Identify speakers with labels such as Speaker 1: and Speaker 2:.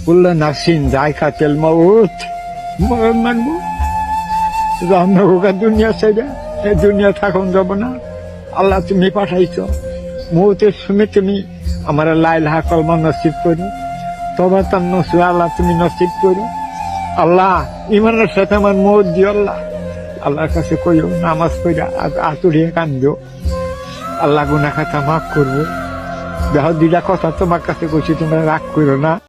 Speaker 1: বললো নাসিন জায়কাতুল মউত, মরণ মানবো, রান্নাঘোকা দুনিয়া ছেড়ে এই দুনিয়া থাকুন যাব না। আল্লাহ তুমি পাঠাইছ, মৌতের সময় তুমি আমার লাইলাহা কলমা নসিব করো, তবা তার নসু আল্লাহ তুমি নসিব করো। আল্লাহ ইমানের সাথে আমার মৌত দিও আল্লাহ। আল্লাহর কাছে কইও নামাজ পড়া আতুরিয়ে কান্দো, আল্লাহ গুনাহ খাতা মাফ করবো। দেখো দুইটা কথা তোমার কাছে কইছি, তোমরা রাগ করো না।